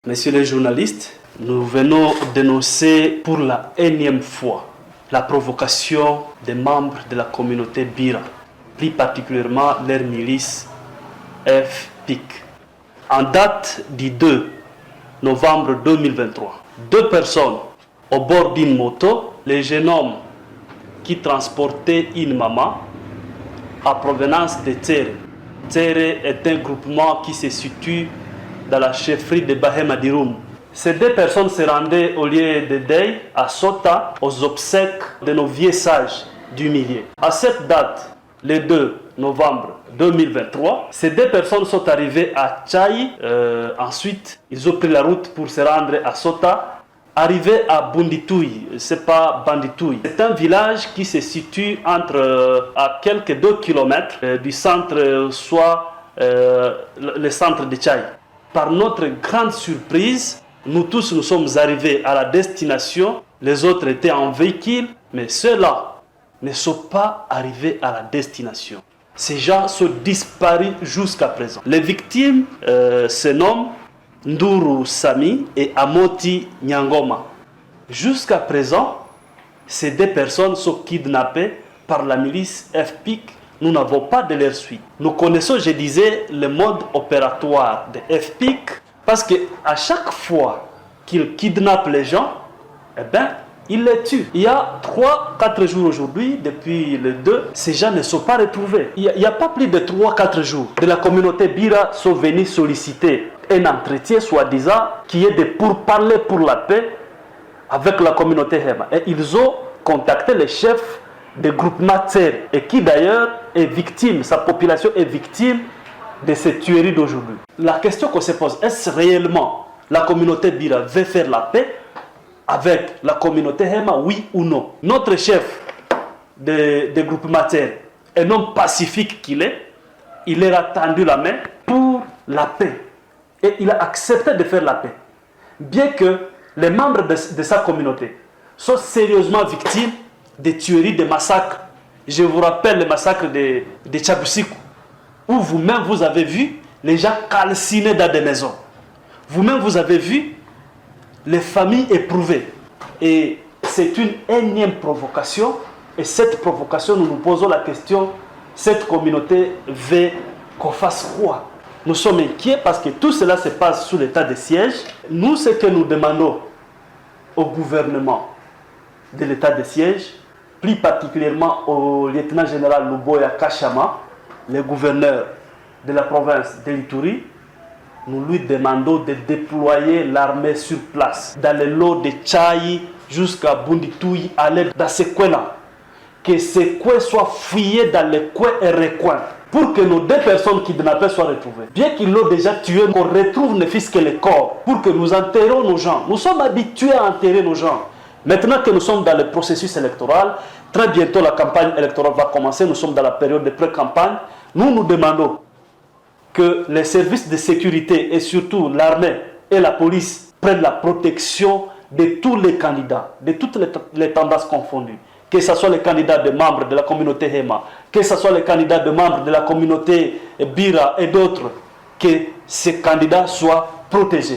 Messieurs les journalistes, nous venons dénoncer pour la énième fois la provocation des membres de la communauté Bira, plus particulièrement leur milice FPIC. En date du 2 novembre 2023, 2 personnes au bord d'une moto, les jeunes hommes qui transportaient une maman à provenance de Tere. Tere est un groupement qui se situe dans la chefferie de Bahema Diroum. Ces 2 personnes se rendaient au lieu de deuil à Sota, aux obsèques de nos vieux sages du milieu. À cette date, le 2 novembre 2023, ces 2 personnes sont arrivées à Tchaï. Ensuite, ils ont pris la route pour se rendre à Sota. Arrivé à Bunditouy, c'est pas Banditouy. C'est un village qui se situe à quelques 2 km du centre, soit le centre de Tchaï. Par notre grande surprise, nous tous nous sommes arrivés à la destination. Les autres étaient en véhicule, mais ceux-là ne sont pas arrivés à la destination. Ces gens sont disparus jusqu'à présent. Les victimes se nomment Nduru Sami et Amoti Nyangoma. Jusqu'à présent, ces 2 personnes sont kidnappées par la milice FPIC. Nous n'avons pas de leur suite. Nous connaissons, je disais, le mode opératoire de FPIC parce qu'à chaque fois qu'ils kidnappent les gens, ils les tuent. Il y a 3-4 jours aujourd'hui, depuis le 2, ces gens ne sont pas retrouvés. Il n'y a pas plus de 3-4 jours de la communauté Bira sont venus solliciter un entretien soi-disant qui est de pourparlers pour la paix avec la communauté Hema. Et ils ont contacté le chef des groupements Tser et qui d'ailleurs est victime, sa population est victime de ces tueries d'aujourd'hui. La question qu'on se pose, est-ce réellement la communauté Bira veut faire la paix avec la communauté Hema, oui ou non? Notre chef des groupements Tser, un homme pacifique qu'il est, il leur a tendu la main pour la paix. Et il a accepté de faire la paix. Bien que les membres de sa communauté soient sérieusement victimes de tueries, de massacres. Je vous rappelle le massacre de Tchaboussikou, où vous-même vous avez vu les gens calcinés dans des maisons. Vous-même vous avez vu les familles éprouvées. Et c'est une énième provocation. Et cette provocation, nous nous posons la question, cette communauté veut qu'on fasse quoi? Nous sommes inquiets parce que tout cela se passe sous l'état de siège. Nous, ce que nous demandons au gouvernement de l'état de siège, plus particulièrement au lieutenant-général Luboya Kachama, le gouverneur de la province de l'Ituri, nous lui demandons de déployer l'armée sur place, dans les lots de Tchaï jusqu'à Bunditouy, aller dans ces coins-là. Que ces coins soient fouillés dans les coins et recoins, pour que nos 2 personnes kidnappées soient retrouvées. Bien qu'ils l'ont déjà tué, qu'on retrouve ne fût-ce que le corps, pour que nous enterrons nos gens. Nous sommes habitués à enterrer nos gens. Maintenant que nous sommes dans le processus électoral, très bientôt la campagne électorale va commencer, nous sommes dans la période de pré-campagne, nous demandons que les services de sécurité et surtout l'armée et la police prennent la protection de tous les candidats, de toutes les tendances confondues. Que ce soit les candidats de membres de la communauté Hema, que ce soit les candidats de membres de la communauté Bira et d'autres, que ces candidats soient protégés.